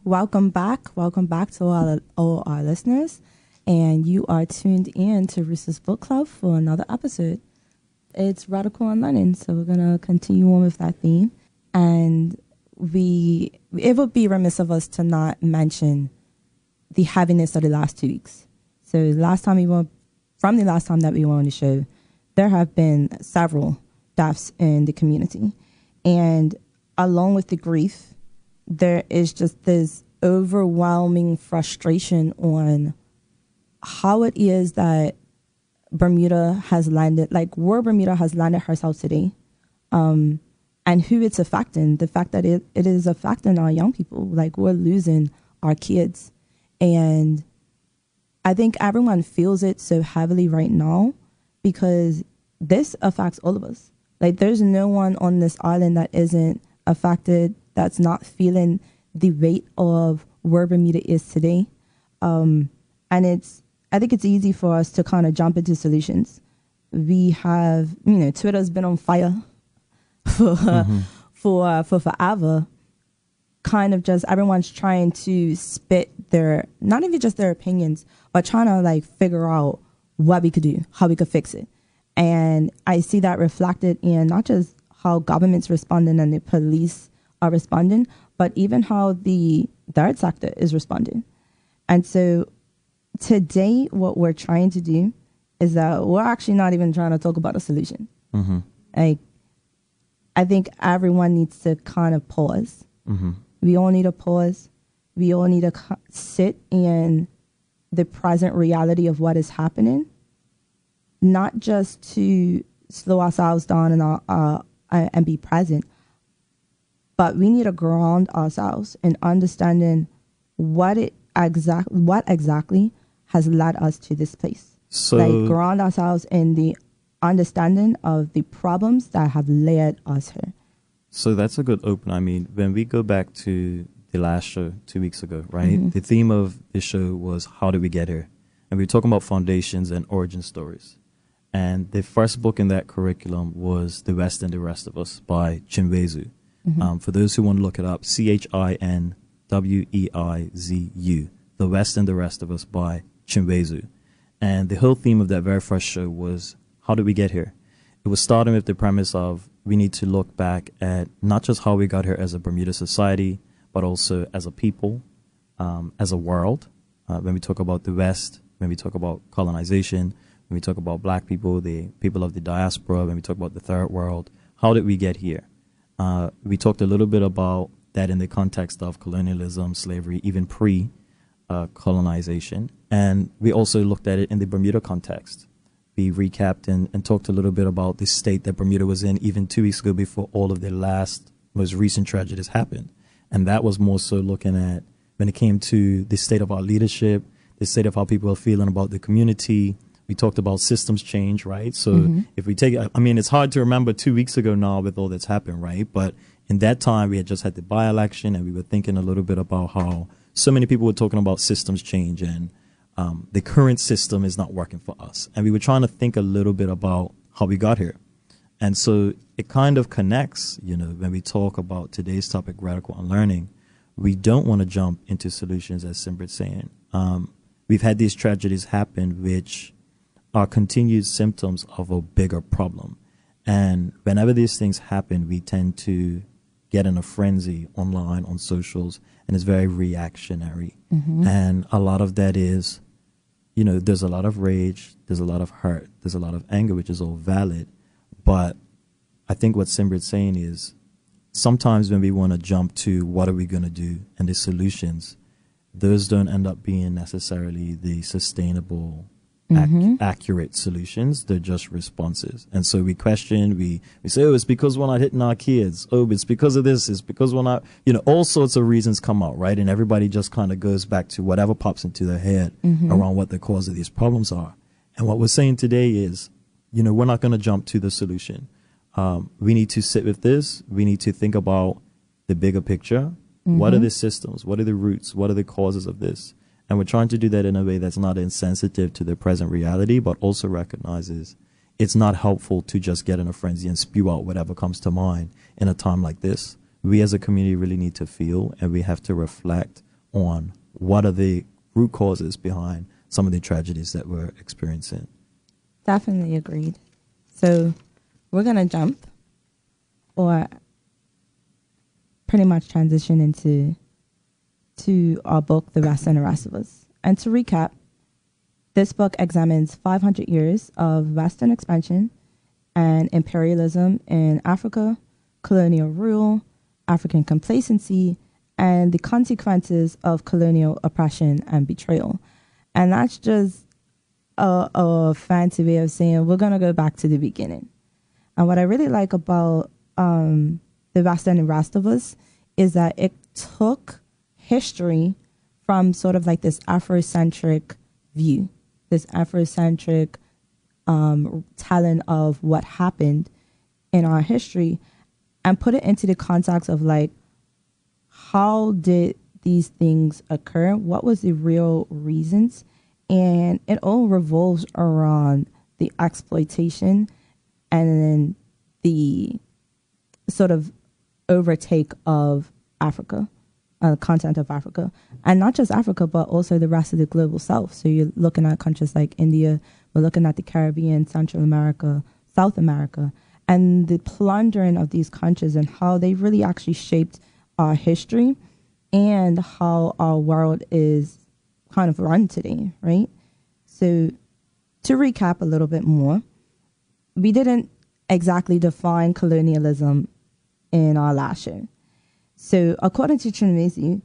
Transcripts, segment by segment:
Welcome back. Welcome back to all our listeners. And you are tuned in to Roose's Book Club for another episode. It's Radical Unlearning, so we're going to continue on with that theme. And it would be remiss of us to not mention the heaviness of the last 2 weeks. So from the last time that we were on the show, there have been several deaths in the community. And along with the grief, there is just this overwhelming frustration on how it is that Bermuda has landed, like where Bermuda has landed herself today, and who it's affecting. The fact that it is affecting our young people, like we're losing our kids. And I think everyone feels it so heavily right now because this affects all of us. Like there's no one on this island that isn't affected, that's not feeling the weight of where Bermuda is today. And I think it's easy for us to kind of jump into solutions. We have, Twitter's been on fire for forever. Kind of just everyone's trying to spit their, not even just their opinions, but trying to like figure out what we could do, how we could fix it. And I see that reflected in not just how government's responding and the police are responding, but even how the third sector is responding. And so today, what we're trying to do is that we're actually not even trying to talk about a solution. Mm-hmm. Like, I think everyone needs to kind of pause. Mm-hmm. We all need to pause. We all need to sit in the present reality of what is happening, not just to slow ourselves down and be present, but we need to ground ourselves in understanding what exactly has led us to this place. So, like ground ourselves in the understanding of the problems that have led us here. So that's a good open. I mean, when we go back to the last show 2 weeks ago, right? Mm-hmm. The theme of the show was how did we get here? And we were talking about foundations and origin stories. And the first book in that curriculum was The West and the Rest of Us by Chinweizu. Mm-hmm. For those who want to look it up, Chinweizu, The West and the Rest of Us by Chinweizu. And the whole theme of that very first show was, how did we get here? It was starting with the premise of we need to look back at not just how we got here as a Bermuda society, but also as a people, as a world. When we talk about the West, when we talk about colonization, when we talk about black people, the people of the diaspora, when we talk about the third world, how did we get here? We talked a little bit about that in the context of colonialism, slavery, even pre-colonization. And we also looked at it in the Bermuda context. We recapped and talked a little bit about the state that Bermuda was in even 2 weeks ago before all of the most recent tragedies happened. And that was more so looking at when it came to the state of our leadership, the state of how people are feeling about the community. We talked about systems change, right? So if we take, I mean, it's hard to remember 2 weeks ago now with all that's happened, right? But in that time, we had just had the by-election and we were thinking a little bit about how so many people were talking about systems change and the current system is not working for us. And we were trying to think a little bit about how we got here. And so it kind of connects, when we talk about today's topic, radical unlearning, we don't want to jump into solutions, as Simbrit's saying. We've had these tragedies happen, which are continued symptoms of a bigger problem. And whenever these things happen, we tend to get in a frenzy online, on socials, and it's very reactionary. Mm-hmm. And a lot of that is, there's a lot of rage, there's a lot of hurt, there's a lot of anger, which is all valid. But I think what Simbrit's saying is sometimes when we want to jump to what are we going to do and the solutions, those don't end up being necessarily the sustainable, accurate solutions. They're just responses. And so we question, we say, oh, it's because we're not hitting our kids. Oh, it's because of this. It's because we're not, all sorts of reasons come out, right? And everybody just kind of goes back to whatever pops into their head around what the cause of these problems are. And what we're saying today is, we're not going to jump to the solution. We need to sit with this. We need to think about the bigger picture. What are the systems? What are the roots? What are the causes of this? And we're trying to do that in a way that's not insensitive to the present reality, but also recognizes it's not helpful to just get in a frenzy and spew out whatever comes to mind in a time like this. we as a community really need to feel, and we have to reflect on what are the root causes behind some of the tragedies that we're experiencing. Definitely agreed. So we're going to jump or pretty much transition into our book, The Rest and the Rest of Us. And to recap, this book examines 500 years of Western expansion and imperialism in Africa, colonial rule, African complacency, and the consequences of colonial oppression and betrayal. And that's just a fancy way of saying we're going to go back to the beginning. And what I really like about The Rest and the Rest of Us is that it took history from sort of like this Afrocentric view, this Afrocentric telling of what happened in our history, and put it into the context of like, how did these things occur? What was the real reasons? And it all revolves around the exploitation and then the sort of overtake of Africa, continent of Africa. And not just Africa, but also the rest of the global south. So you're looking at countries like India, we're looking at the Caribbean, Central America, South America, and the plundering of these countries and how they really actually shaped our history and how our world is kind of run today, right? So to recap a little bit more, we didn't exactly define colonialism in our last show. So according to Chinweizu,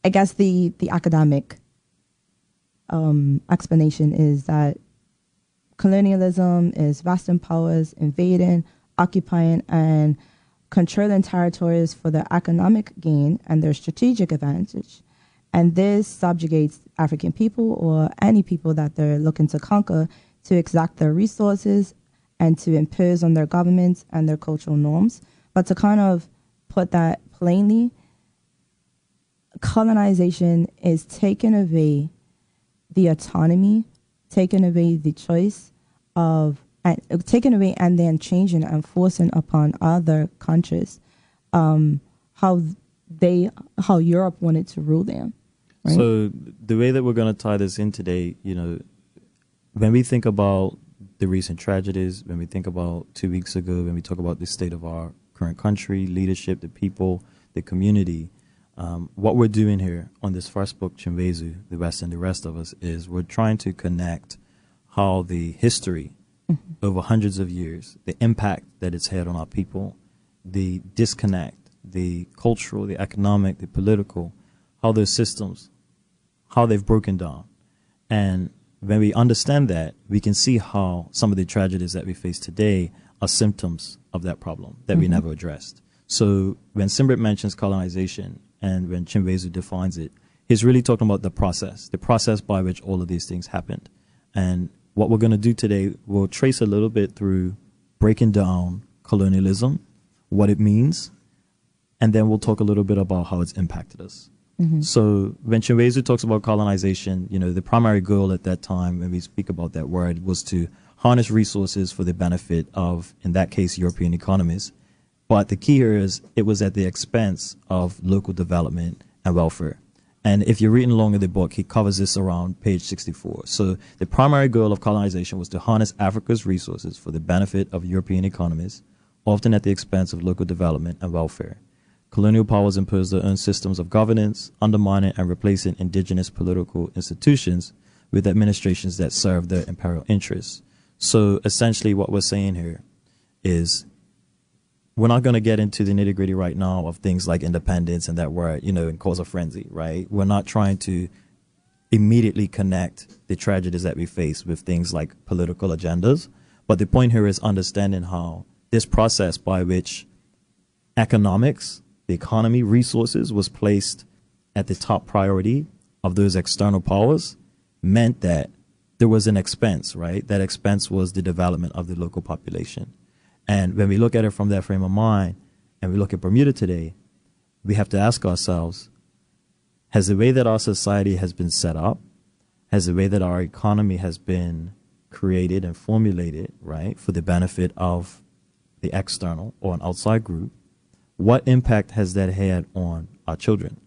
I guess the academic explanation is that colonialism is Western powers invading, occupying, and controlling territories for their economic gain and their strategic advantage. And this subjugates African people or any people that they're looking to conquer to exact their resources and to impose on their governments and their cultural norms. But to kind of put that plainly, colonization is taking away the autonomy, taking away the choice of, and taking away and then changing and forcing upon other countries how Europe wanted to rule them. Right? So the way that we're going to tie this in today, when we think about the recent tragedies, when we think about 2 weeks ago, when we talk about the state of our current country, leadership, the people, the community, what we're doing here on this first book, Chinweizu, The Rest and the Rest of Us, is we're trying to connect how the history over hundreds of years, the impact that it's had on our people, the disconnect, the cultural, the economic, the political, how those systems, how they've broken down. And when we understand that, we can see how some of the tragedies that we face today are symptoms of that problem that we never addressed. So when Simbrit mentions colonization and when Chinweizu defines it, he's really talking about the process by which all of these things happened. And what we're going to do today, we'll trace a little bit through breaking down colonialism, what it means, and then we'll talk a little bit about how it's impacted us. So when Chinweizu talks about colonization, the primary goal at that time, when we speak about that word, was to harness resources for the benefit of, in that case, European economies. But the key here is it was at the expense of local development and welfare. And if you're reading along in the book, he covers this around page 64. So the primary goal of colonization was to harness Africa's resources for the benefit of European economies, often at the expense of local development and welfare. Colonial powers imposed their own systems of governance, undermining and replacing indigenous political institutions with administrations that served their imperial interests. So essentially what we're saying here is we're not going to get into the nitty-gritty right now of things like independence and that word, and cause a frenzy, right? We're not trying to immediately connect the tragedies that we face with things like political agendas. But the point here is understanding how this process by which economics, the economy, resources was placed at the top priority of those external powers meant that there was an expense, right? That expense was the development of the local population. And when we look at it from that frame of mind and we look at Bermuda today, we have to ask ourselves, has the way that our society has been set up, has the way that our economy has been created and formulated, right, for the benefit of the external or an outside group, what impact has that had on our children?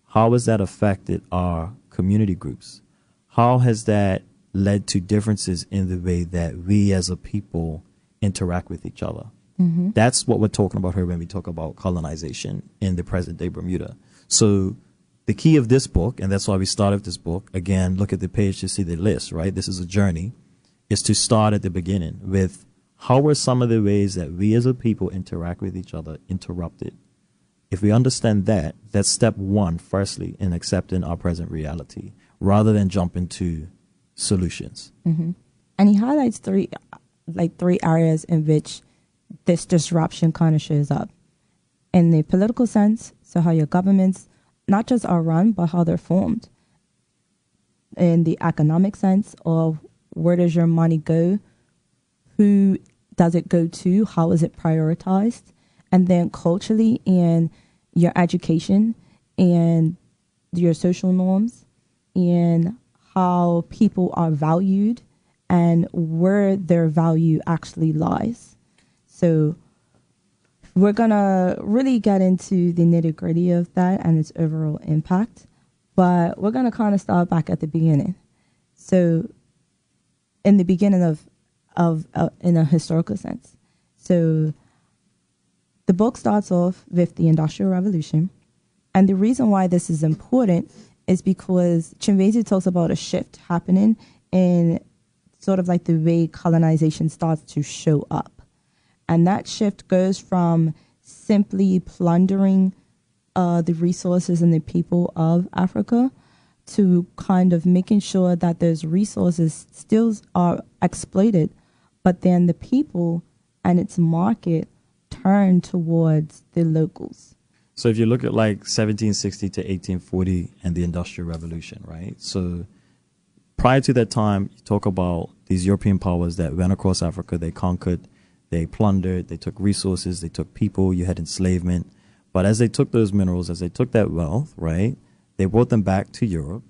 How has that affected our community groups? How has that led to differences in the way that we as a people interact with each other? Mm-hmm. That's what we're talking about here when we talk about colonization in the present day Bermuda. So the key of this book, and that's why we started this book, again, look at the page to see the list, right? This is a journey, is to start at the beginning with how were some of the ways that we as a people interact with each other interrupted? If we understand that, that's step one, firstly, in accepting our present reality, rather than jumping to solutions. Mm-hmm. And he highlights three areas in which this disruption kind of shows up. In the political sense, so how your governments not just are run, but how they're formed. In the economic sense of where does your money go? Who does it go to? How is it prioritized? And then culturally, in your education and your social norms and how people are valued and where their value actually lies. So we're going to really get into the nitty-gritty of that and its overall impact, but we're going to kind of start back at the beginning. So in the beginning of in a historical sense. So the book starts off with the Industrial Revolution. And the reason why this is important is because Chinweizu talks about a shift happening in sort of like the way colonization starts to show up. And that shift goes from simply plundering the resources and the people of Africa to kind of making sure that those resources still are exploited, but then the people and its market turn towards the locals. So if you look at like 1760 to 1840 and the Industrial Revolution, right? So prior to that time, you talk about these European powers that went across Africa, they conquered, they plundered, they took resources, they took people, you had enslavement. But as they took those minerals, as they took that wealth, right, they brought them back to Europe,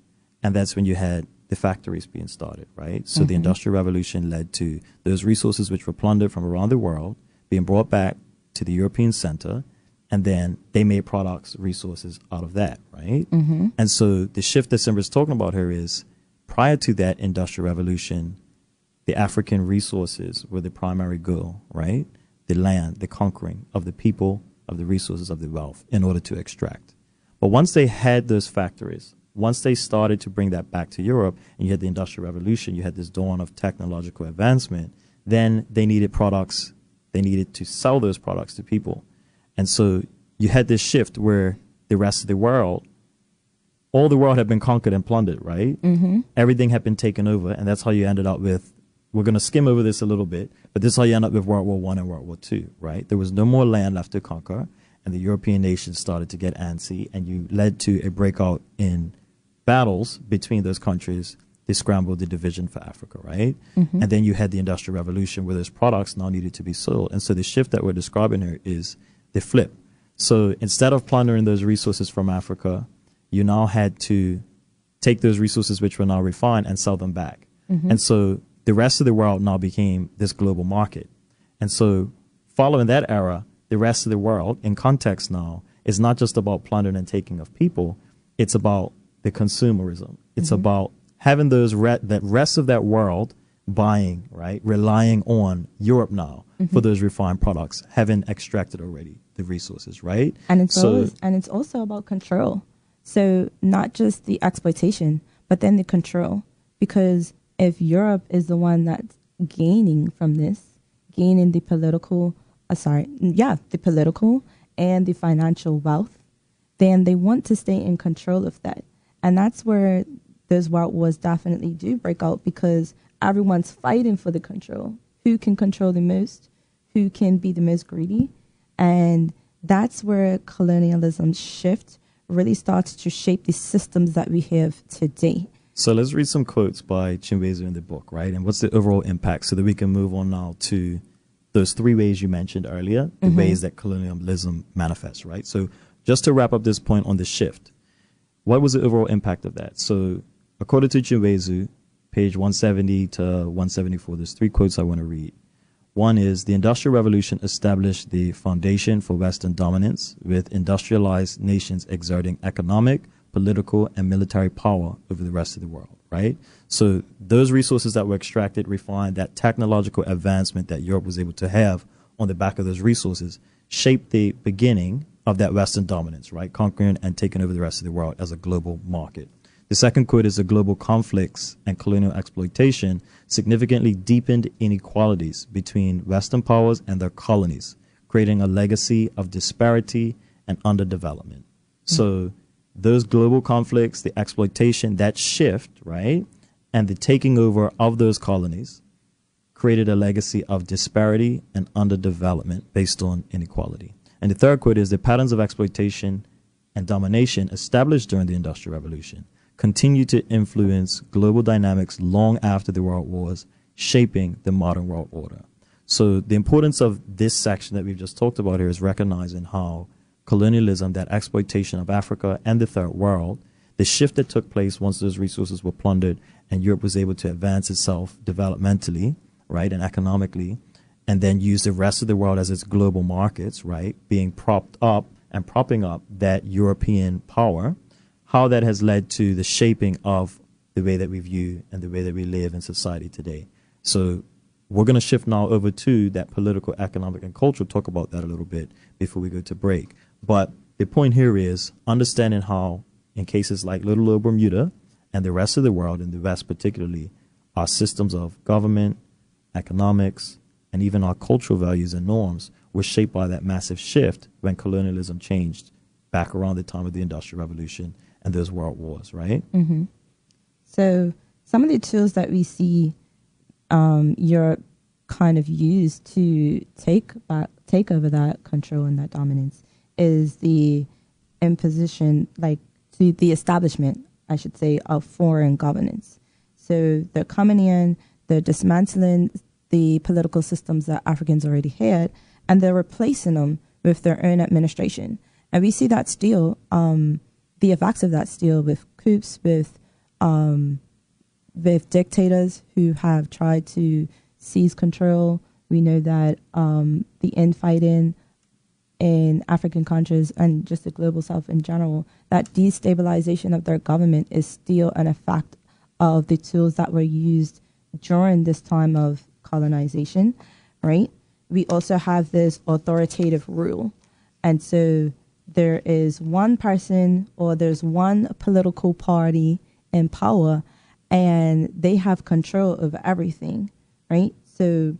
and that's when you had the factories being started, right? So the Industrial Revolution led to those resources which were plundered from around the world being brought back to the European center, and then they made products, resources out of that, right? And so the shift that Simba's talking about here is prior to that Industrial Revolution, the African resources were the primary goal, right? The land, the conquering of the people, of the resources, of the wealth in order to extract. But once they had those factories, once they started to bring that back to Europe, and you had the Industrial Revolution, you had this dawn of technological advancement, then they needed products, they needed to sell those products to people. And so you had this shift where the rest of the world, all the world had been conquered and plundered, right? Everything had been taken over, and that's how you ended up with, we're going to skim over this a little bit, but this is how you end up with World War I and World War II, right? There was no more land left to conquer, and the European nations started to get antsy, and you led to a breakout in battles between those countries. They scrambled the division for Africa, right? And then you had the Industrial Revolution where those products now needed to be sold. And so the shift that we're describing here is the flip. So instead of plundering those resources from Africa, you now had to take those resources which were now refined and sell them back. And so the rest of the world now became this global market. And so following that era, the rest of the world in context now is not just about plundering and taking of people. It's about the consumerism. It's about having those that rest of that world buying, right, relying on Europe now for those refined products, having extracted already the resources, right? And it's also about control. So not just the exploitation, but then the control. Because if Europe is the one that's gaining from this, gaining the political, the political and the financial wealth, then they want to stay in control of that. And that's where those world wars definitely do break out, because everyone's fighting for the control. Who can control the most? Who can be the most greedy? And that's where colonialism shift really starts to shape the systems that we have today. So let's read some quotes by Chinweizu in the book, right? And what's the overall impact, so that we can move on now to those three ways you mentioned earlier, the ways that colonialism manifests, right? So just to wrap up this point on the shift, what was the overall impact of that? So according to Chinweizu, page 170 to 174, there's three quotes I want to read. One is the Industrial Revolution established the foundation for Western dominance, with industrialized nations exerting economic, political, and military power over the rest of the world, right? So those resources that were extracted, refined, that technological advancement that Europe was able to have on the back of those resources shaped the beginning of that Western dominance, right? Conquering and taking over the rest of the world as a global market. The second quote is the global conflicts and colonial exploitation significantly deepened inequalities between Western powers and their colonies, creating a legacy of disparity and underdevelopment. So those global conflicts, the exploitation, that shift, right, and the taking over of those colonies created a legacy of disparity and underdevelopment based on inequality. And the third quote is the patterns of exploitation and domination established during the Industrial Revolution continue to influence global dynamics long after the world wars, shaping the modern world order. So the importance of this section that we've just talked about here is recognizing how colonialism, that exploitation of Africa and the Third World, the shift that took place once those resources were plundered and Europe was able to advance itself developmentally, right, and economically, and then use the rest of the world as its global markets, right, being propped up and propping up that European power, how that has led to the shaping of the way that we view and the way that we live in society today. So we're going to shift now over to that political, economic, and cultural, talk about that a little bit before we go to break. But the point here is understanding how, in cases like little old Bermuda and the rest of the world, in the West particularly, our systems of government, economics, and even our cultural values and norms were shaped by that massive shift when colonialism changed back around the time of the Industrial Revolution and those world wars, right? Mm-hmm. So some of the tools that we see Europe kind of used to take over that control and that dominance is the imposition, like the establishment, I should say, of foreign governance. So they're coming in, they're dismantling the political systems that Africans already had, and they're replacing them with their own administration. And we see that still, the effects of that still with coups, with dictators who have tried to seize control. We know that the infighting in African countries and just the global south in general, that destabilization of their government is still an effect of the tools that were used during this time of colonization, right? We also have this authoritative rule. And so there is one person or there's one political party in power and they have control over everything, right? So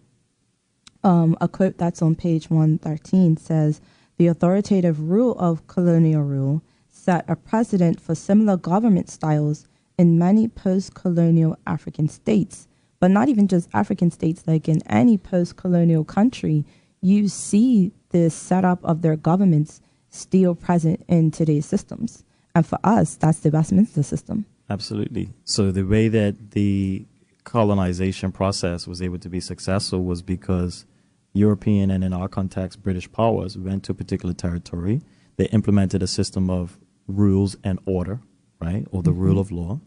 a quote that's on page 113 says, "The authoritative rule of colonial rule set a precedent for similar government styles in many post-colonial African states." But not even just African states, like in any post-colonial country, you see this setup of their governments still present in today's systems. And for us, that's the Westminster system. Absolutely. So the way that the colonization process was able to be successful was because European and, in our context, British powers went to a particular territory. They implemented a system of rules and order, right, or the rule of law.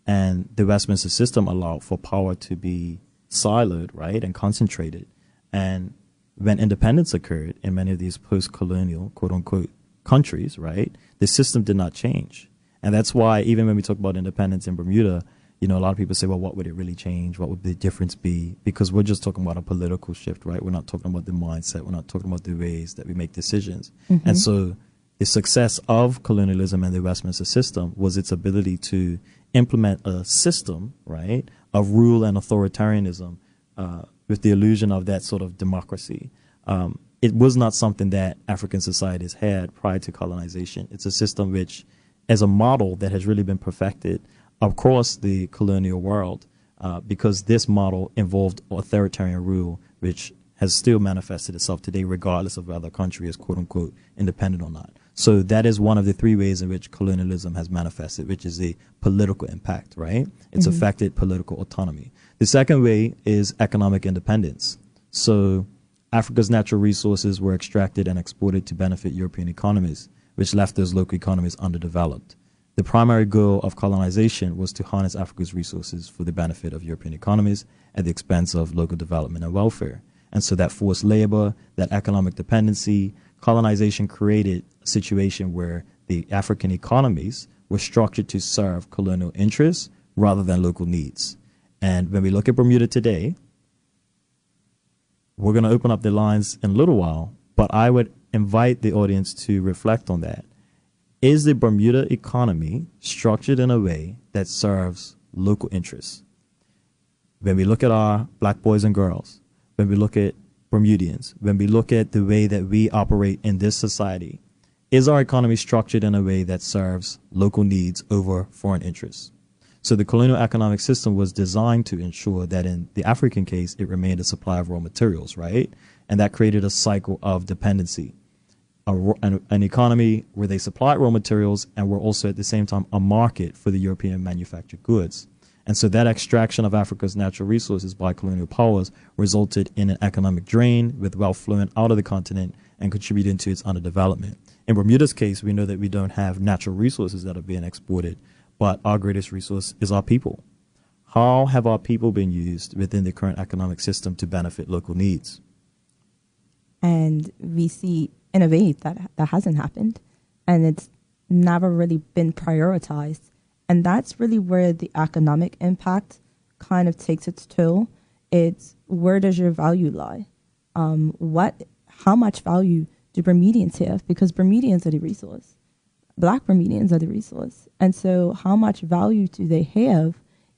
And the Westminster system allowed for power to be siloed, right, and concentrated. And when independence occurred in many of these post-colonial, quote-unquote, countries, right, the system did not change. And that's why even when we talk about independence in Bermuda, you know, a lot of people say, well, what would it really change? What would the difference be? Because we're just talking about a political shift, right? We're not talking about the mindset. We're not talking about the ways that we make decisions. Mm-hmm. And so the success of colonialism and the Westminster system was its ability to implement a system, right, of rule and authoritarianism with the illusion of that sort of democracy. It was not something that African societies had prior to colonization. It's a system which, as a model that has really been perfected across the colonial world, because this model involved authoritarian rule, which has still manifested itself today, regardless of whether a country is, quote unquote, independent or not. So that is one of the three ways in which colonialism has manifested, which is the political impact, right? It's affected political autonomy. The second way is economic independence. So Africa's natural resources were extracted and exported to benefit European economies, which left those local economies underdeveloped. The primary goal of colonization was to harness Africa's resources for the benefit of European economies at the expense of local development and welfare. And so that forced labor, that economic dependency, colonization created a situation where the African economies were structured to serve colonial interests rather than local needs. And when we look at Bermuda today, we're going to open up the lines in a little while, but I would invite the audience to reflect on that. Is the Bermuda economy structured in a way that serves local interests? When we look at our black boys and girls, when we look at Bermudians, when we look at the way that we operate in this society, is our economy structured in a way that serves local needs over foreign interests? So the colonial economic system was designed to ensure that in the African case, it remained a supply of raw materials, right? And that created a cycle of dependency. An economy where they supplied raw materials and were also at the same time a market for the European manufactured goods. And so that extraction of Africa's natural resources by colonial powers resulted in an economic drain, with wealth flowing out of the continent and contributing to its underdevelopment. In Bermuda's case, we know that we don't have natural resources that are being exported, but our greatest resource is our people. How have our people been used within the current economic system to benefit local needs? And we see in a way that hasn't happened, and it's never really been prioritized. And that's really where the economic impact kind of takes its toll. It's where does your value lie? How much value do Bermudians have? Because Bermudians are the resource. Black Bermudians are the resource. And so how much value do they have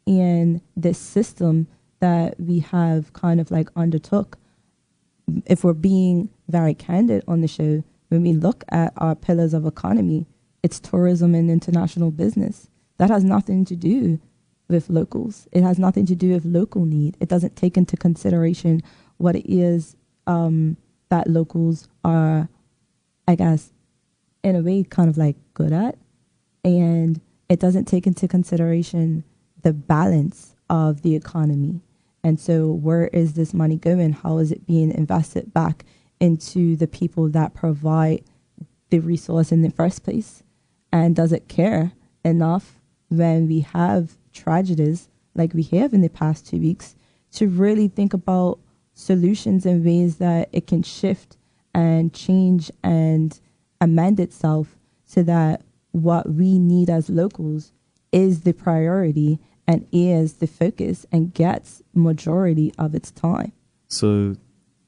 in this system that we have kind of like undertook? If we're being very candid on the show, when we look at our pillars of economy, it's tourism and international business. That has nothing to do with locals. It has nothing to do with local need. It doesn't take into consideration what it is that locals are, I guess, in a way kind of like good at. And it doesn't take into consideration the balance of the economy. And so where is this money going? How is it being invested back into the people that provide the resource in the first place? And does it care enough when we have tragedies like we have in the past 2 weeks to really think about solutions in ways that it can shift and change and amend itself so that what we need as locals is the priority and is the focus and gets majority of its time? So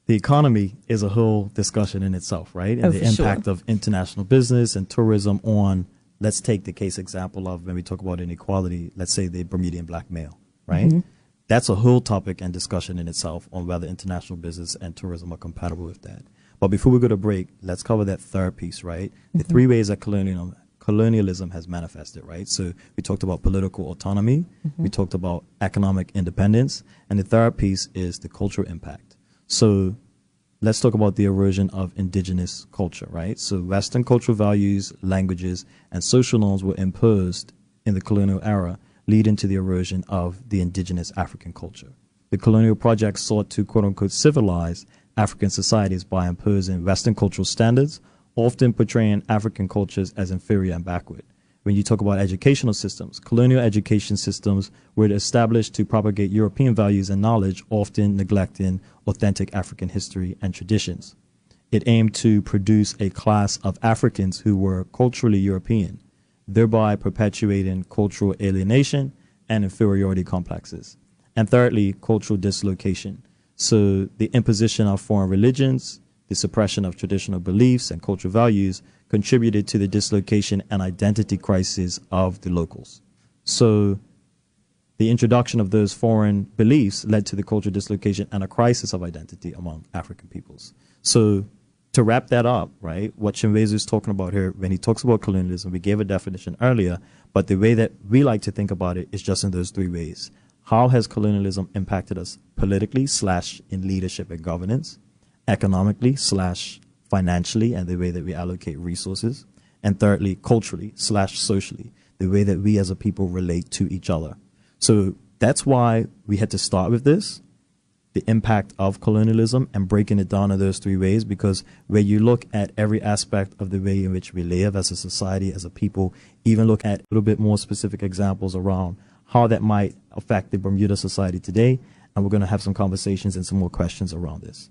the economy is a whole discussion in itself, right? And the impact of international business and tourism on, let's take the case example of when we talk about inequality, let's say the Bermudian black male, right? Mm-hmm. That's a whole topic and discussion in itself on whether international business and tourism are compatible with that. But before we go to break, let's cover that third piece, right? Mm-hmm. The three ways that colonialism has manifested, right? So we talked about political autonomy, we talked about economic independence, and the third piece is the cultural impact. So let's talk about the erosion of indigenous culture, right? So Western cultural values, languages, and social norms were imposed in the colonial era, leading to the erosion of the indigenous African culture. The colonial project sought to, quote-unquote, civilize African societies by imposing Western cultural standards, often portraying African cultures as inferior and backward. When you talk about educational systems, colonial education systems were established to propagate European values and knowledge, often neglecting authentic African history and traditions. It aimed to produce a class of Africans who were culturally European, thereby perpetuating cultural alienation and inferiority complexes. And thirdly, cultural dislocation. So the imposition of foreign religions, the suppression of traditional beliefs and cultural values contributed to the dislocation and identity crisis of the locals. So the introduction of those foreign beliefs led to the cultural dislocation and a crisis of identity among African peoples. So to wrap that up, right, what Chinweizu is talking about here, when he talks about colonialism, we gave a definition earlier, but the way that we like to think about it is just in those three ways. How has colonialism impacted us politically / in leadership and governance, economically / financially and the way that we allocate resources, and thirdly, culturally / socially, the way that we as a people relate to each other. So that's why we had to start with this, the impact of colonialism, and breaking it down in those three ways, because when you look at every aspect of the way in which we live as a society, as a people, even look at a little bit more specific examples around how that might affect the Bermuda society today, and we're going to have some conversations and some more questions around this.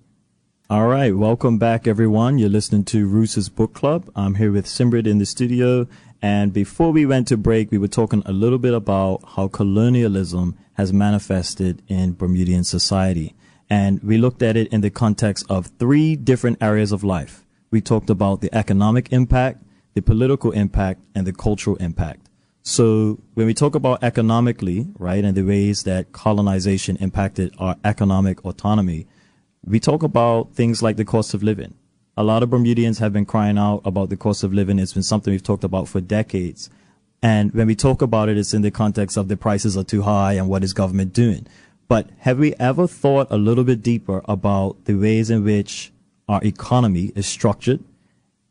All right, welcome back, everyone. You're listening to Roose's Book Club. I'm here with Simrit in the studio, and before we went to break, we were talking a little bit about how colonialism has manifested in Bermudian society, and we looked at it in the context of 3 different areas of life. We talked about the economic impact, the political impact, and the cultural impact. So when we talk about economically, right, and the ways that colonization impacted our economic autonomy, we talk about things like the cost of living. A lot of Bermudians have been crying out about the cost of living. It's been something we've talked about for decades. And when we talk about it, it's in the context of the prices are too high and what is government doing. But have we ever thought a little bit deeper about the ways in which our economy is structured,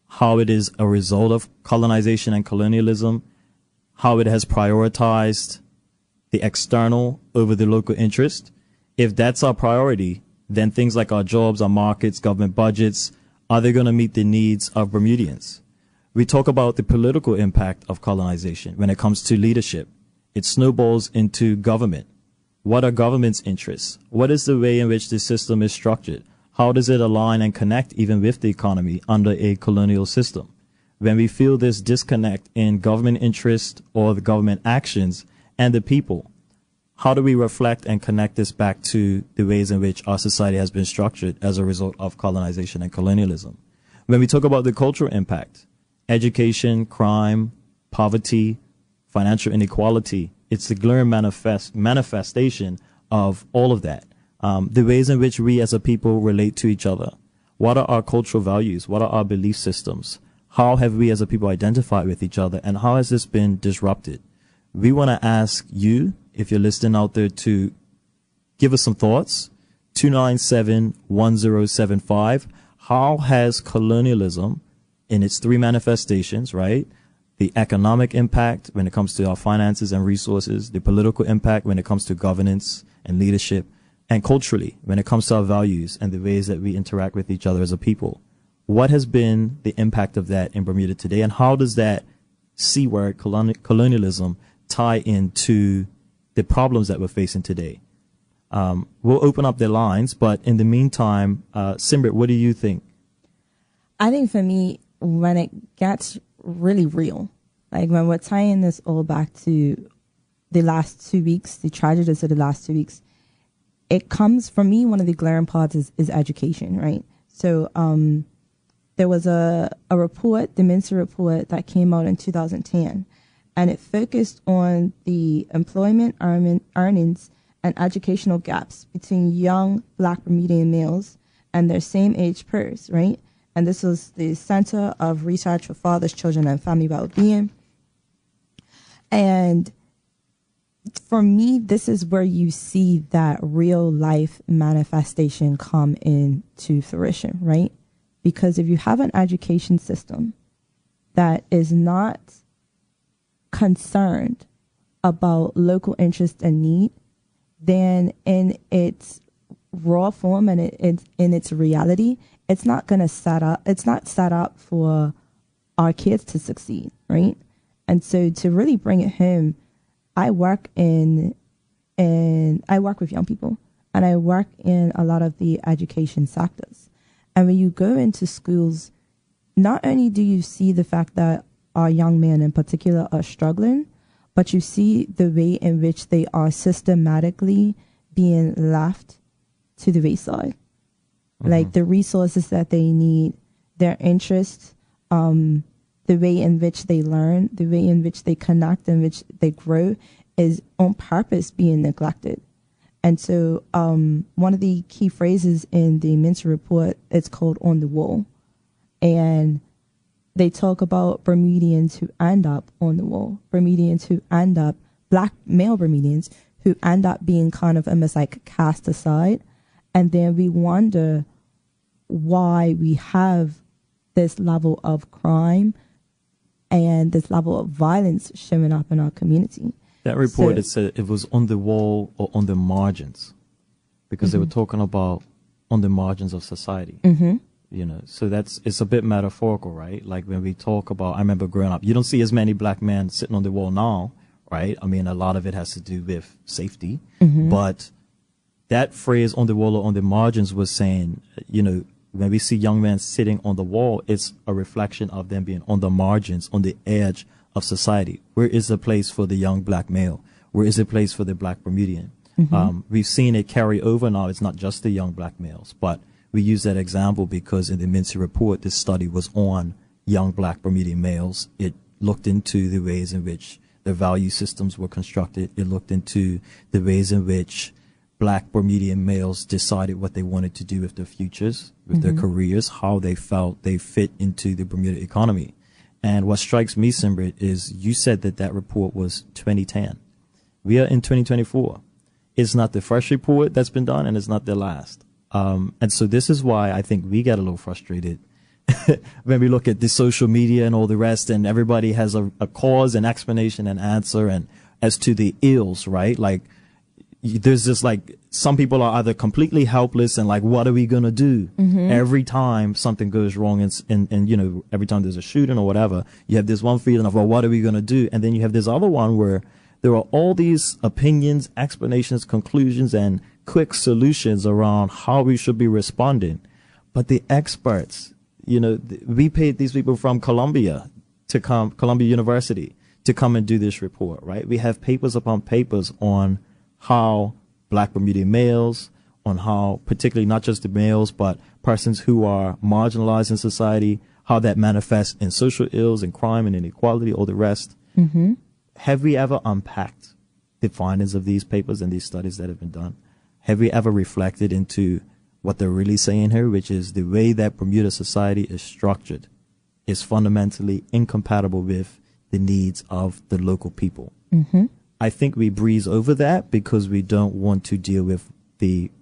how it is a result of colonization and colonialism, how it has prioritized the external over the local interest? If that's our priority, then things like our jobs, our markets, government budgets, are they going to meet the needs of Bermudians? We talk about the political impact of colonization when it comes to leadership. It snowballs into government. What are government's interests? What is the way in which the system is structured? How does it align and connect even with the economy under a colonial system? When we feel this disconnect in government interest or the government actions and the people, how do we reflect and connect this back to the ways in which our society has been structured as a result of colonization and colonialism? When we talk about the cultural impact, education, crime, poverty, financial inequality, it's the glaring manifestation of all of that. The ways in which we as a people relate to each other. What are our cultural values? What are our belief systems? How have we as a people identified with each other? And how has this been disrupted? We want to ask you, if you're listening out there, to give us some thoughts. 297-1075. How has colonialism in its 3 manifestations, right? The economic impact when it comes to our finances and resources, the political impact when it comes to governance and leadership, and culturally when it comes to our values and the ways that we interact with each other as a people. What has been the impact of that in Bermuda today, and how does that C word, colonialism, tie into the problems that we're facing today? We'll open up the lines, but in the meantime, Simrit, what do you think? I think for me, when it gets really real, like when we're tying this all back to the last 2 weeks, the tragedies of the last 2 weeks, it comes, for me, one of the glaring parts is education, right? So there was a report, the Mensa report, that came out in 2010, and it focused on the employment, earnings, and educational gaps between young Black Bermudian males and their same age peers, right? And this was the Center of Research for Fathers, Children, and Family Wellbeing. And for me, this is where you see that real life manifestation come into fruition, right? Because if you have an education system that is not concerned about local interest and need, then in its raw form and in its reality, it's not set up for our kids to succeed, right? And so to really bring it home, I work with young people, and I work in a lot of the education sectors. And when you go into schools, not only do you see the fact that our young men in particular are struggling, but you see the way in which they are systematically being left to the wayside. Mm-hmm. Like the resources that they need, their interests, the way in which they learn, the way in which they connect, in which they grow, is on purpose being neglected. And so one of the key phrases in the Mensa report, it's called "on the wall." And they talk about Bermudians who end up on the wall, Bermudians who end up, Black male Bermudians who end up being kind of almost like cast aside. And then we wonder why we have this level of crime and this level of violence showing up in our community. That report, it said it was on the wall or on the margins, because mm-hmm. they were talking about on the margins of society. Mm-hmm. You know, so it's a bit metaphorical, right? Like when we talk about, I remember growing up, you don't see as many Black men sitting on the wall now, right? I mean, a lot of it has to do with safety, mm-hmm. but that phrase on the wall or on the margins was saying, when we see young men sitting on the wall, it's a reflection of them being on the margins, on the edge of society. Where is the place for the young black male? Where is the place for the black Bermudian? We've seen it carry over now. It's not just the young black males, but we use that example because in the Mincy report, this study was on young black Bermudian males. It looked into the ways in which their value systems were constructed. It looked into the ways in which black Bermudian males decided what they wanted to do with their futures, with their careers, how they felt they fit into the Bermuda economy. And what strikes me, Simbrit, is you said that report was 2010. We are in 2024. It's not the first report that's been done, and it's not the last. And so this is why I think we get a little frustrated when we look at the social media and all the rest, and everybody has a cause and explanation and answer and as to the ills, right? Like, there's just like, some people are either completely helpless and like, what are we going to do? Every time something goes wrong and every time there's a shooting or whatever, you have this one feeling of, well, what are we going to do? And then you have this other one where there are all these opinions, explanations, conclusions, and quick solutions around how we should be responding. But the experts, we paid these people from Columbia University to come and do this report, right? We have papers upon papers on how black Bermudian males, on how particularly not just the males, but persons who are marginalized in society, how that manifests in social ills and crime and inequality, all the rest. Have we ever unpacked the findings of these papers and these studies that have been done? Have we ever reflected into what they're really saying here, which is the way that Bermuda society is structured is fundamentally incompatible with the needs of the local people? I think we breeze over that because we don't want to deal with the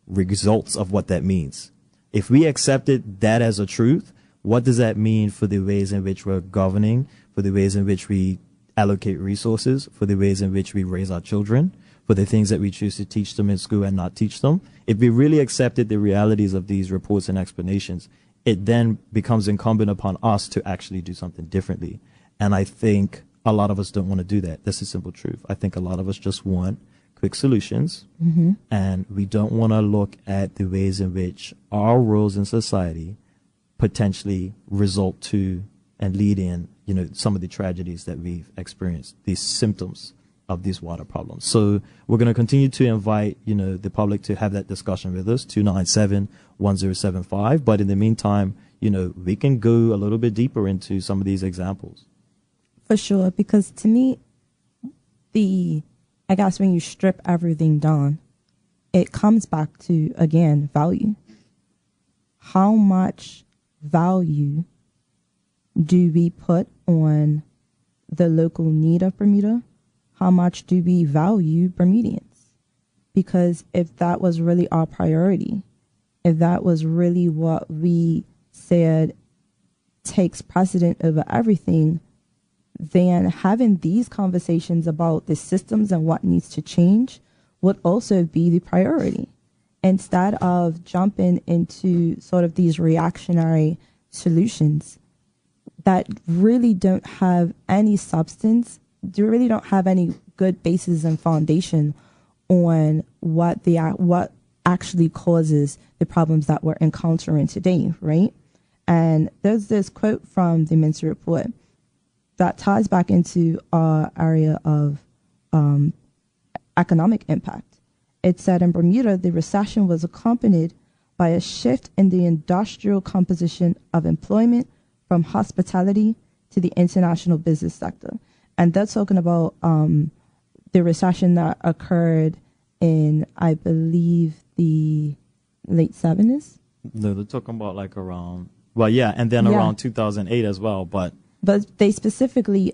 results of what that means. If we accepted that as a truth, what does that mean for the ways in which we're governing, for the ways in which we allocate resources, for the ways in which we raise our children, for the things that we choose to teach them in school and not teach them? If we really accepted the realities of these reports and explanations, it then becomes incumbent upon us to actually do something differently. And I think a lot of us don't want to do that. That's the simple truth. I think a lot of us just want quick solutions, and we don't want to look at the ways in which our roles in society potentially result to and lead in, some of the tragedies that we've experienced, these symptoms of these water problems. So we're going to continue to invite, the public to have that discussion with us, 297-1075. But in the meantime, we can go a little bit deeper into some of these examples. For sure, because to me, I guess when you strip everything down, it comes back to, again, value. How much value do we put on the local need of Bermuda? How much do we value Bermudians? Because if that was really our priority, if that was really what we said takes precedent over everything, then having these conversations about the systems and what needs to change would also be the priority, instead of jumping into sort of these reactionary solutions that really don't have any substance, really don't have any good basis and foundation on what actually causes the problems that we're encountering today, right? And there's this quote from the Mincy report that ties back into our area of economic impact. It said in Bermuda, the recession was accompanied by a shift in the industrial composition of employment from hospitality to the international business sector. And that's talking about the recession that occurred in, I believe, the late 70s. No, they're talking about like around, and then around 2008 as well, But they specifically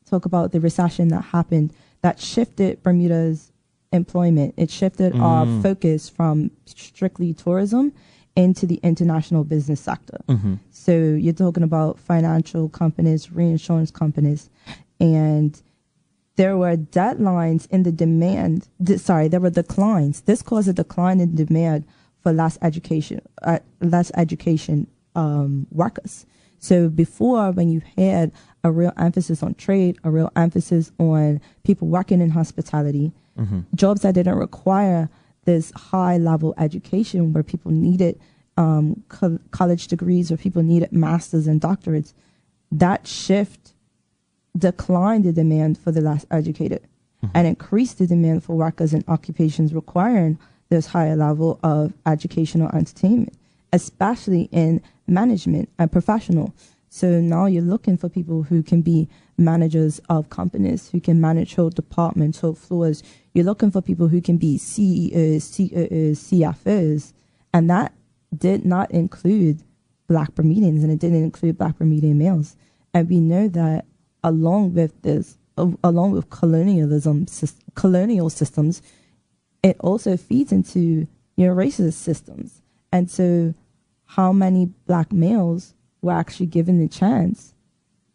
talk about the recession that happened that shifted Bermuda's employment. It shifted our focus from strictly tourism into the international business sector. So you're talking about financial companies, reinsurance companies, and there were deadlines in the demand. There were declines. This caused a decline in demand for less education workers. So before, when you had a real emphasis on trade, a real emphasis on people working in hospitality, jobs that didn't require this high level education, where people needed college degrees, or people needed masters and doctorates, that shift declined the demand for the less educated and increased the demand for workers in occupations requiring this higher level of educational entertainment, especially in management and professional. So now you're looking for people who can be managers of companies, who can manage whole departments, whole floors. You're looking for people who can be CEOs, COOs, CFOs. And that did not include Black Bermudians, and it didn't include Black Bermudian males. And we know that along with this, along with colonial systems, it also feeds into racist systems. And so how many Black males were actually given the chance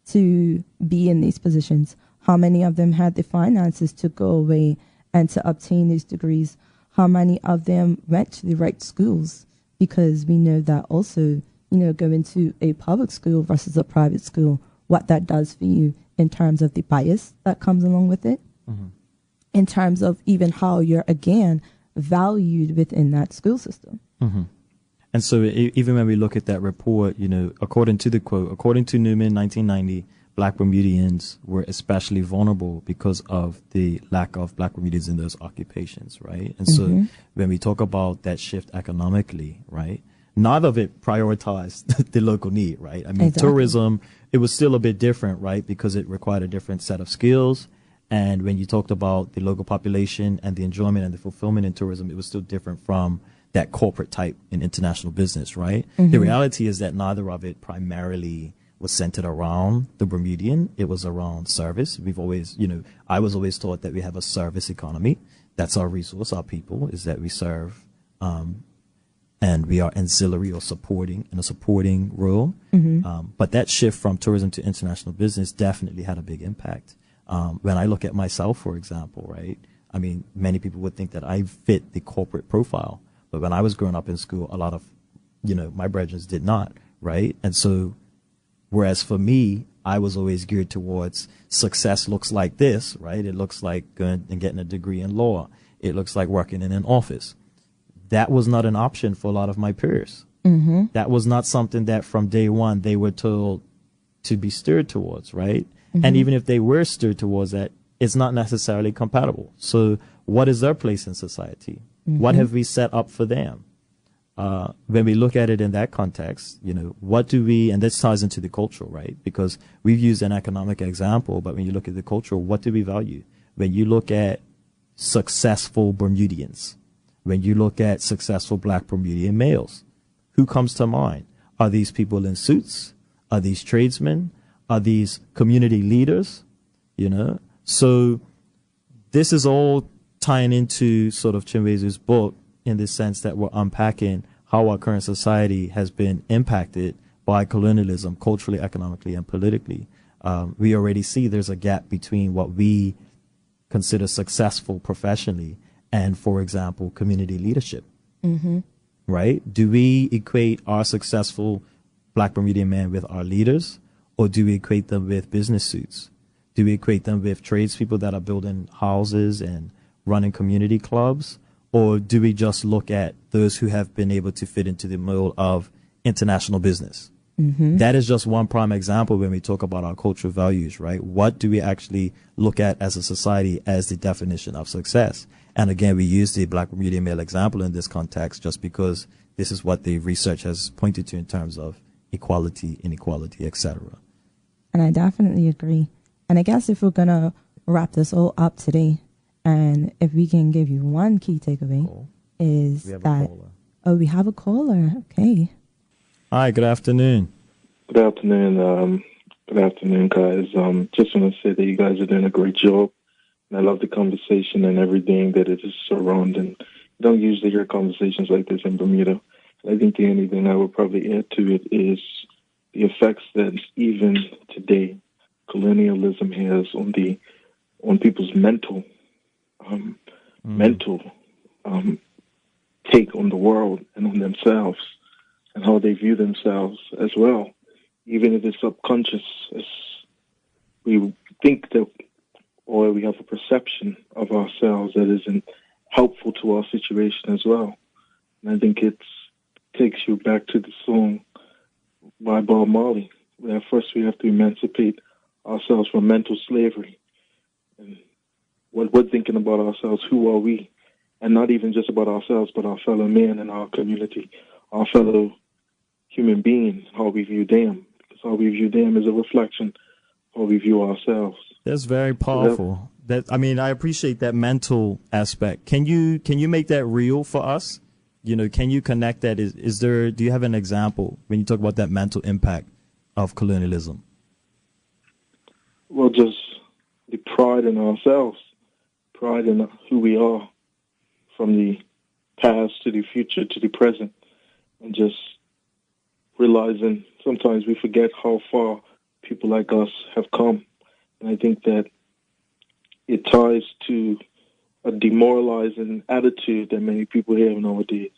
to be in these positions? How many of them had the finances to go away and to obtain these degrees? How many of them went to the right schools? Because we know that also, going to a public school versus a private school, what that does for you in terms of the bias that comes along with it, in terms of even how you're, again, valued within that school system. And so even when we look at that report, according to the quote, according to Newman, 1990, Black Bermudians were especially vulnerable because of the lack of Black Bermudians in those occupations, right? And so when we talk about that shift economically, right, none of it prioritized the local need, right? I mean, tourism, it was still a bit different, right, because it required a different set of skills. And when you talked about the local population and the enjoyment and the fulfillment in tourism, it was still different from that corporate type in international business, right? The reality is that neither of it primarily was centered around the Bermudian. It was around service. We've always, I was always taught that we have a service economy. That's our resource, our people, is that we serve, and we are ancillary or supporting in a supporting role. But that shift from tourism to international business definitely had a big impact. When I look at myself, for example, right? I mean, many people would think that I fit the corporate profile. But when I was growing up in school, a lot of, my brethren did not, right? And so, whereas for me, I was always geared towards success looks like this, right? It looks like going and getting a degree in law. It looks like working in an office. That was not an option for a lot of my peers. That was not something that from day one they were told to be steered towards, right? And even if they were steered towards that, it's not necessarily compatible. So what is their place in society? What have we set up for them? When we look at it in that context, what do we, and this ties into the cultural, right? Because we've used an economic example, but when you look at the cultural, what do we value? When you look at successful Bermudians, when you look at successful Black Bermudian males, who comes to mind? Are these people in suits? Are these tradesmen? Are these community leaders? So this is all tying into sort of Chinweizu's book in the sense that we're unpacking how our current society has been impacted by colonialism, culturally, economically, and politically. We already see there's a gap between what we consider successful professionally and, for example, community leadership. Right? Do we equate our successful Black Bermudian men with our leaders, or do we equate them with business suits? Do we equate them with tradespeople that are building houses and running community clubs? Or do we just look at those who have been able to fit into the mold of international business? That is just one prime example when we talk about our cultural values, right? What do we actually look at as a society as the definition of success? And again, we use the Black Bermudian male example in this context just because this is what the research has pointed to in terms of equality, inequality, etc. And I definitely agree. And I guess if we're going to wrap this all up today, and if we can give you one key takeaway, is that... Oh, we have a caller. Okay. Hi, good afternoon. Good afternoon. Good afternoon, guys. Just want to say that you guys are doing a great job. And I love the conversation and everything that it is surrounding. You don't usually hear conversations like this in Bermuda. I think the only thing I would probably add to it is the effects that even today colonialism has on people's mental take on the world and on themselves and how they view themselves as well. even if it's subconscious, we think that, or we have a perception of ourselves that isn't helpful to our situation as well. And I think it takes you back to the song by Bob Marley, where first we have to emancipate ourselves from mental slavery. And what we're thinking about ourselves, who are we? And not even just about ourselves, but our fellow men in our community, our fellow human beings, how we view them. Because how we view them is a reflection of how we view ourselves. That's very powerful. I appreciate that mental aspect. Can you make that real for us? Can you connect that? Do you have an example when you talk about that mental impact of colonialism? Well, just the pride in ourselves, pride in who we are, from the past to the future to the present, and just realizing sometimes we forget how far people like us have come. And I think that it ties to a demoralizing attitude that many people have nowadays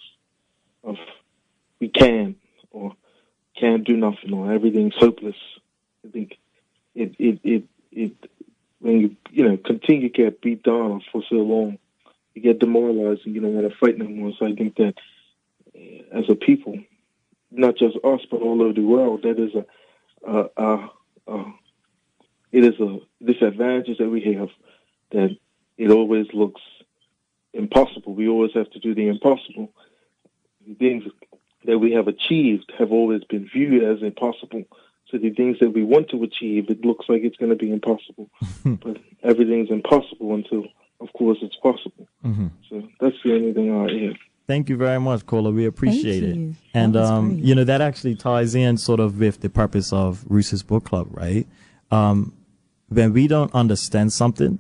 of we can or can't do nothing or everything's hopeless. I think it when you continue to get beat down for so long, you get demoralized and you don't want to fight no more. So I think that as a people, not just us but all over the world, that is it is a disadvantage that we have, that it always looks impossible. We always have to do the impossible. The things that we have achieved have always been viewed as impossible. So the things that we want to achieve, it looks like it's going to be impossible. But everything's impossible until, of course, it's possible. Mm-hmm. So that's the only thing I have. Thank you very much, Kola. We appreciate it. And, that actually ties in sort of with the purpose of Roose's Book Club, right? When we don't understand something,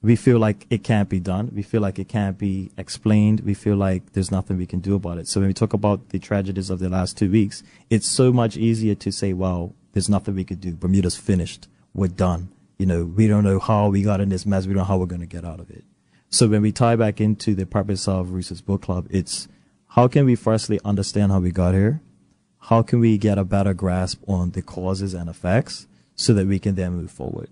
we feel like it can't be done. We feel like it can't be explained. We feel like there's nothing we can do about it. So when we talk about the tragedies of the last 2 weeks, it's so much easier to say, well, there's nothing we could do. Bermuda's finished. We're done. We don't know how we got in this mess. We don't know how we're going to get out of it. So when we tie back into the purpose of Roose's Book Club, it's how can we firstly understand how we got here? How can we get a better grasp on the causes and effects so that we can then move forward?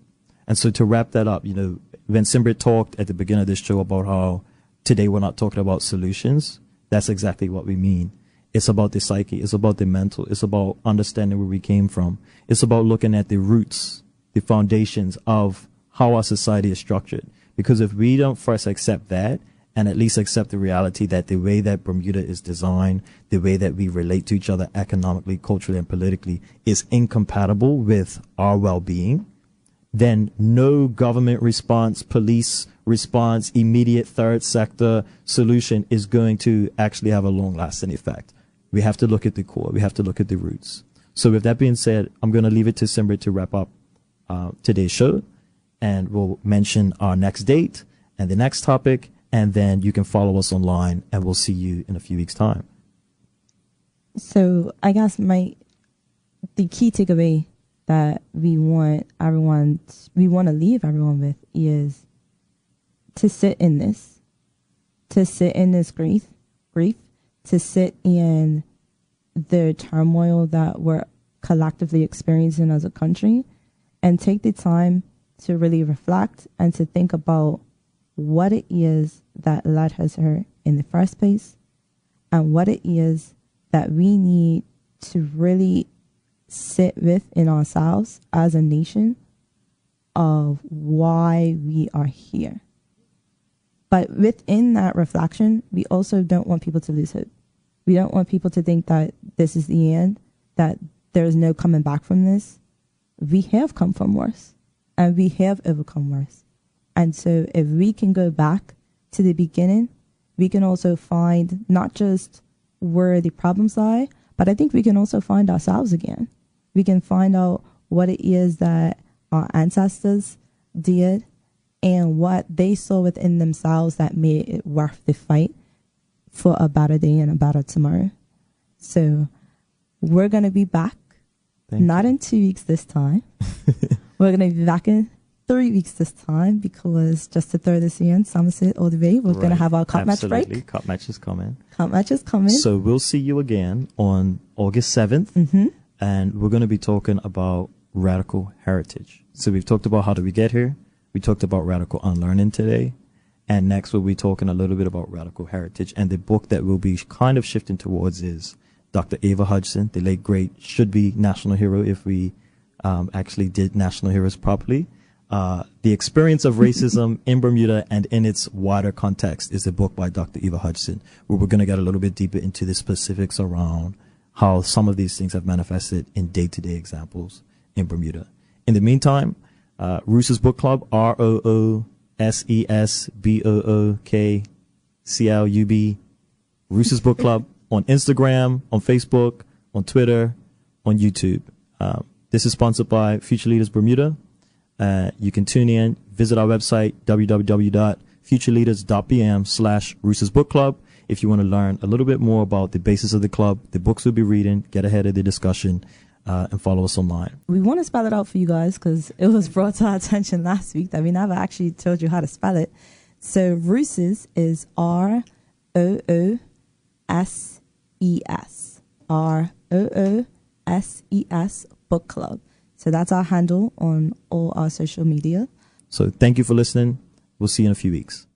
And so to wrap that up, when Simbrit talked at the beginning of this show about how today we're not talking about solutions, that's exactly what we mean. It's about the psyche. It's about the mental. It's about understanding where we came from. It's about looking at the roots, the foundations of how our society is structured. Because if we don't first accept that, and at least accept the reality that the way that Bermuda is designed, the way that we relate to each other economically, culturally, and politically is incompatible with our well-being, then no government response, police response, immediate third sector solution is going to actually have a long-lasting effect. We have to look at the core. We have to look at the roots. So with that being said, I'm going to leave it to Simbrit to wrap up today's show, and we'll mention our next date and the next topic, and then you can follow us online, and we'll see you in a few weeks' time. So I guess the key takeaway that we want to leave everyone with is to sit in this grief, to sit in the turmoil that we're collectively experiencing as a country, and take the time to really reflect and to think about what it is that led us here in the first place, and what it is that we need to really sit within ourselves as a nation of why we are here. But within that reflection, we also don't want people to lose hope. We don't want people to think that this is the end, that there's no coming back from this. We have come from worse, and we have overcome worse. And so if we can go back to the beginning, we can also find not just where the problems lie, but I think we can also find ourselves again. We can find out what it is that our ancestors did and what they saw within themselves that made it worth the fight for a better day and a better tomorrow. So we're going to be back, not in 2 weeks this time. We're going to be back in 3 weeks this time, because just to throw this in, Somerset all the way, we're going to have our cup match break. Cup match is coming. Cup match is coming. So we'll see you again on August 7th. Mm-hmm. and we're going to be talking about radical heritage. So we've talked about how did we get here. We talked about radical unlearning today. And next we'll be talking a little bit about radical heritage. And the book that we'll be kind of shifting towards is Dr. Ava Hudson, the late great, should be national hero if we actually did national heroes properly. The Experience of Racism in Bermuda and in its wider context is a book by Dr. Ava Hudson, where we're going to get a little bit deeper into the specifics around how some of these things have manifested in day-to-day examples in Bermuda. In the meantime, Roose's Book Club, ROOSESBOOKCLUB, Roose's Book Club on Instagram, on Facebook, on Twitter, on YouTube. This is sponsored by Future Leaders Bermuda. You can tune in, visit our website, www.futureleaders.bm/Roose's Book Club. If you want to learn a little bit more about the basis of the club, the books we'll be reading, get ahead of the discussion, and follow us online. We want to spell it out for you guys because it was brought to our attention last week that we never actually told you how to spell it. So Roose's is ROOSES. ROOSES Book Club. So that's our handle on all our social media. So thank you for listening. We'll see you in a few weeks.